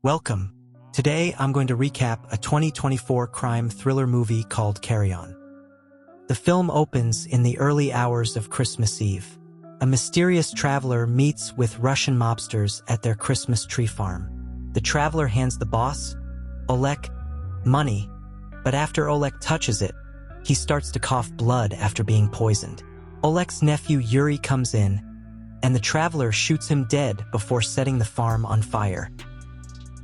Welcome. Today I'm going to recap a 2024 crime thriller movie called Carry On. The film opens in the early hours of Christmas Eve. A mysterious traveler meets with Russian mobsters at their Christmas tree farm. The traveler hands the boss, Oleg, money, but after Oleg touches it, he starts to cough blood after being poisoned. Oleg's nephew Yuri comes in, and the traveler shoots him dead before setting the farm on fire.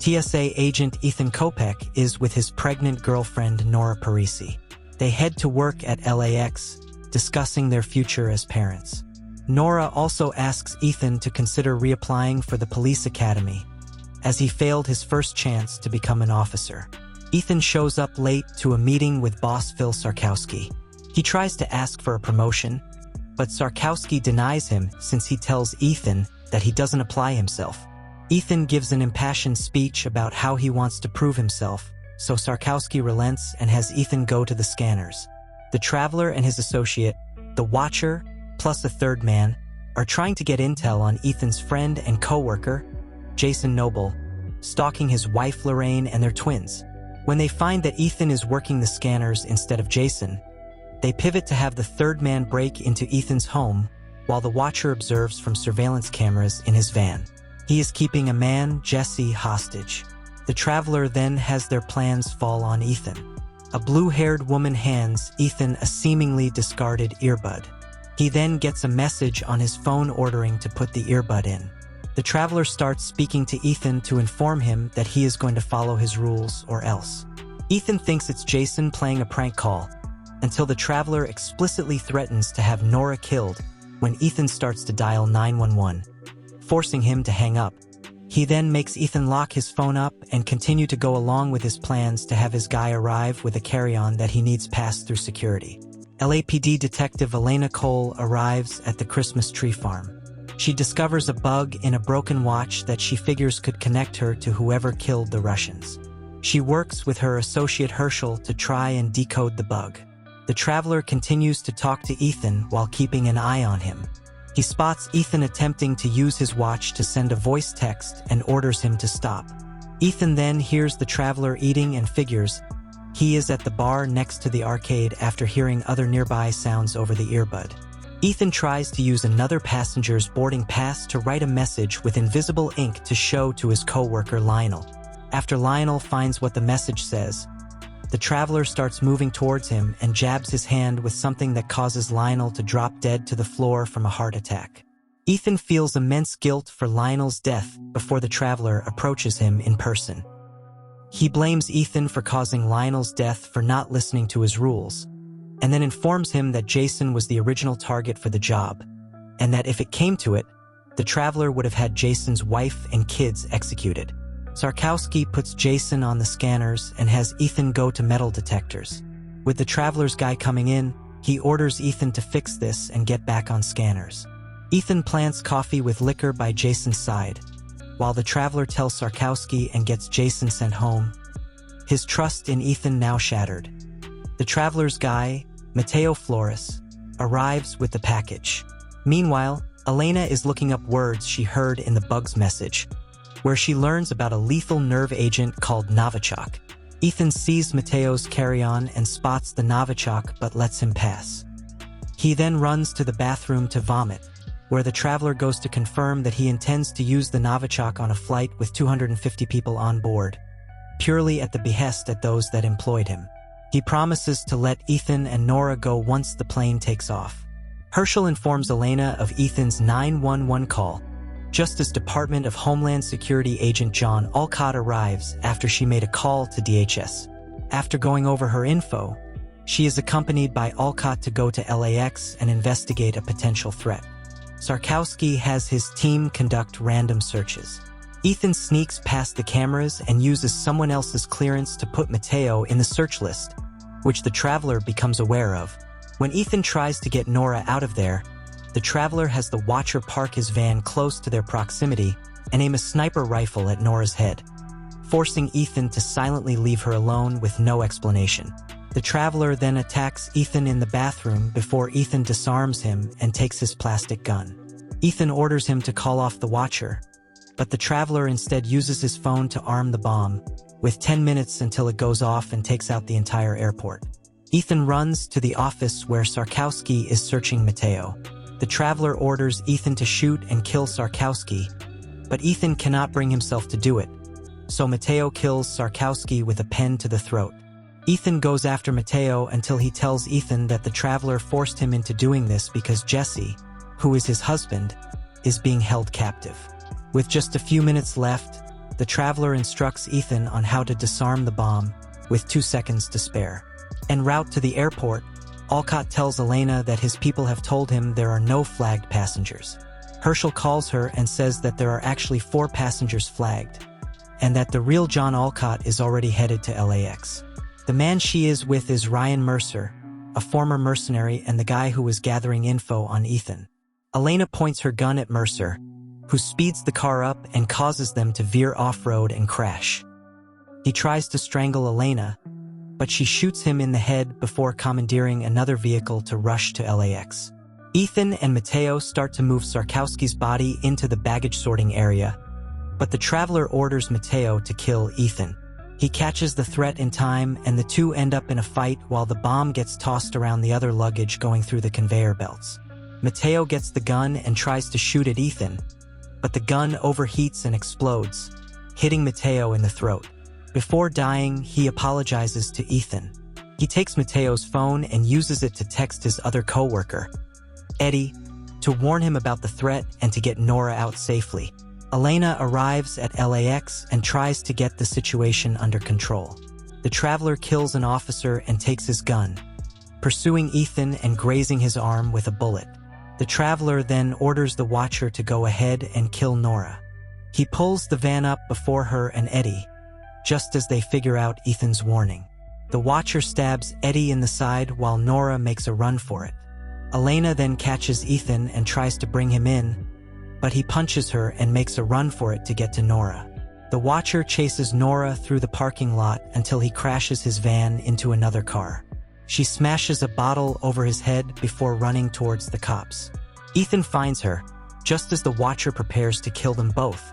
TSA agent Ethan Kopek is with his pregnant girlfriend Nora Parisi. They head to work at LAX, discussing their future as parents. Nora also asks Ethan to consider reapplying for the police academy, as he failed his first chance to become an officer. Ethan shows up late to a meeting with boss Phil Sarkowski. He tries to ask for a promotion, but Sarkowski denies him since he tells Ethan that he doesn't apply himself. Ethan gives an impassioned speech about how he wants to prove himself, so Sarkowski relents and has Ethan go to the scanners. The traveler and his associate, the Watcher, plus a third man, are trying to get intel on Ethan's friend and co-worker, Jason Noble, stalking his wife Lorraine and their twins. When they find that Ethan is working the scanners instead of Jason, they pivot to have the third man break into Ethan's home while the Watcher observes from surveillance cameras in his van. He is keeping a man, Jesse, hostage. The traveler then has their plans fall on Ethan. A blue-haired woman hands Ethan a seemingly discarded earbud. He then gets a message on his phone ordering to put the earbud in. The traveler starts speaking to Ethan to inform him that he is going to follow his rules or else. Ethan thinks it's Jason playing a prank call, until the traveler explicitly threatens to have Nora killed when Ethan starts to dial 911. Forcing him to hang up. He then makes Ethan lock his phone up and continue to go along with his plans to have his guy arrive with a carry-on that he needs passed through security. LAPD detective Elena Cole arrives at the Christmas tree farm. She discovers a bug in a broken watch that she figures could connect her to whoever killed the Russians. She works with her associate Herschel to try and decode the bug. The traveler continues to talk to Ethan while keeping an eye on him. He spots Ethan attempting to use his watch to send a voice text and orders him to stop. Ethan then hears the traveler eating and figures he is at the bar next to the arcade after hearing other nearby sounds over the earbud. Ethan tries to use another passenger's boarding pass to write a message with invisible ink to show to his co-worker Lionel. After Lionel finds what the message says, the traveler starts moving towards him and jabs his hand with something that causes Lionel to drop dead to the floor from a heart attack. Ethan feels immense guilt for Lionel's death before the traveler approaches him in person. He blames Ethan for causing Lionel's death for not listening to his rules, and then informs him that Jason was the original target for the job, and that if it came to it, the traveler would have had Jason's wife and kids executed. Sarkowski puts Jason on the scanners and has Ethan go to metal detectors. With the traveler's guy coming in, he orders Ethan to fix this and get back on scanners. Ethan plants coffee with liquor by Jason's side, while the traveler tells Sarkowski and gets Jason sent home. His trust in Ethan now shattered. The traveler's guy, Mateo Flores, arrives with the package. Meanwhile, Elena is looking up words she heard in the bug's message, where she learns about a lethal nerve agent called Novichok. Ethan sees Mateo's carry-on and spots the Novichok but lets him pass. He then runs to the bathroom to vomit, where the traveler goes to confirm that he intends to use the Novichok on a flight with 250 people on board, purely at the behest at those that employed him. He promises to let Ethan and Nora go once the plane takes off. Herschel informs Elena of Ethan's 911 call, just as Department of Homeland Security agent John Alcott arrives after she made a call to DHS. After going over her info, she is accompanied by Alcott to go to LAX and investigate a potential threat. Sarkowski has his team conduct random searches. Ethan sneaks past the cameras and uses someone else's clearance to put Mateo in the search list, which the traveler becomes aware of. When Ethan tries to get Nora out of there, the traveler has the Watcher park his van close to their proximity and aim a sniper rifle at Nora's head, forcing Ethan to silently leave her alone with no explanation. The traveler then attacks Ethan in the bathroom before Ethan disarms him and takes his plastic gun. Ethan orders him to call off the Watcher, but the traveler instead uses his phone to arm the bomb, with 10 minutes until it goes off and takes out the entire airport. Ethan runs to the office where Sarkowski is searching Mateo. The traveler orders Ethan to shoot and kill Sarkowski, but Ethan cannot bring himself to do it, so Mateo kills Sarkowski with a pen to the throat. Ethan goes after Mateo until he tells Ethan that the traveler forced him into doing this because Jesse, who is his husband, is being held captive. With just a few minutes left, the traveler instructs Ethan on how to disarm the bomb, with 2 seconds to spare. En route to the airport, Alcott tells Elena that his people have told him there are no flagged passengers. Herschel calls her and says that there are actually 4 passengers flagged, and that the real John Alcott is already headed to LAX. The man she is with is Ryan Mercer, a former mercenary and the guy who was gathering info on Ethan. Elena points her gun at Mercer, who speeds the car up and causes them to veer off-road and crash. He tries to strangle Elena, but she shoots him in the head before commandeering another vehicle to rush to LAX. Ethan and Mateo start to move Sarkowski's body into the baggage sorting area, but the traveler orders Mateo to kill Ethan. He catches the threat in time, and the two end up in a fight while the bomb gets tossed around the other luggage going through the conveyor belts. Mateo gets the gun and tries to shoot at Ethan, but the gun overheats and explodes, hitting Mateo in the throat. Before dying, he apologizes to Ethan. He takes Mateo's phone and uses it to text his other co-worker, Eddie, to warn him about the threat and to get Nora out safely. Elena arrives at LAX and tries to get the situation under control. The traveler kills an officer and takes his gun, pursuing Ethan and grazing his arm with a bullet. The traveler then orders the watcher to go ahead and kill Nora. He pulls the van up before her and Eddie, just as they figure out Ethan's warning. The watcher stabs Eddie in the side while Nora makes a run for it. Elena then catches Ethan and tries to bring him in, but he punches her and makes a run for it to get to Nora. The watcher chases Nora through the parking lot until he crashes his van into another car. She smashes a bottle over his head before running towards the cops. Ethan finds her, just as the watcher prepares to kill them both,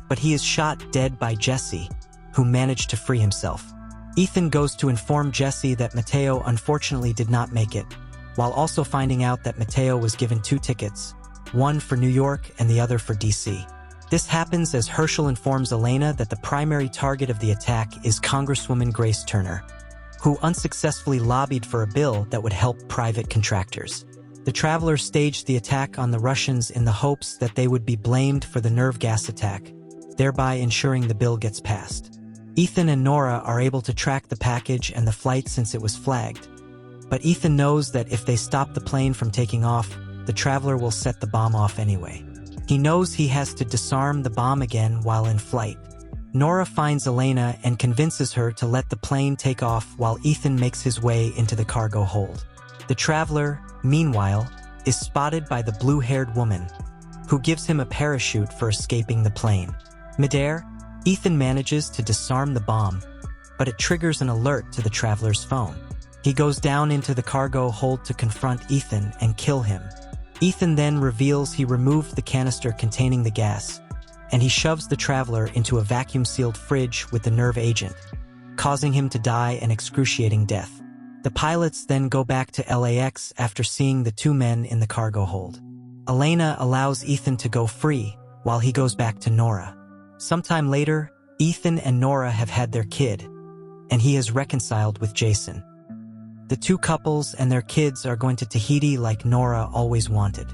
but he is shot dead by Jesse, who managed to free himself. Ethan goes to inform Jesse that Mateo unfortunately did not make it, while also finding out that Mateo was given 2 tickets, one for New York and the other for DC. This happens as Herschel informs Elena that the primary target of the attack is Congresswoman Grace Turner, who unsuccessfully lobbied for a bill that would help private contractors. The traveler staged the attack on the Russians in the hopes that they would be blamed for the nerve gas attack, thereby ensuring the bill gets passed. Ethan and Nora are able to track the package and the flight since it was flagged, but Ethan knows that if they stop the plane from taking off, the traveler will set the bomb off anyway. He knows he has to disarm the bomb again while in flight. Nora finds Elena and convinces her to let the plane take off while Ethan makes his way into the cargo hold. The traveler, meanwhile, is spotted by the blue-haired woman, who gives him a parachute for escaping the plane. Midair, Ethan manages to disarm the bomb, but it triggers an alert to the traveler's phone. He goes down into the cargo hold to confront Ethan and kill him. Ethan then reveals he removed the canister containing the gas, and he shoves the traveler into a vacuum-sealed fridge with the nerve agent, causing him to die an excruciating death. The pilots then go back to LAX after seeing the 2 men in the cargo hold. Elena allows Ethan to go free while he goes back to Nora. Sometime later, Ethan and Nora have had their kid, and he has reconciled with Jason. The 2 couples and their kids are going to Tahiti like Nora always wanted.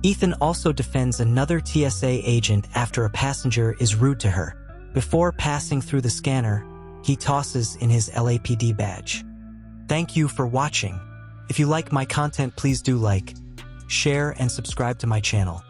Ethan also defends another TSA agent after a passenger is rude to her. Before passing through the scanner, he tosses in his LAPD badge. Thank you for watching. If you like my content, please do like, share, and subscribe to my channel.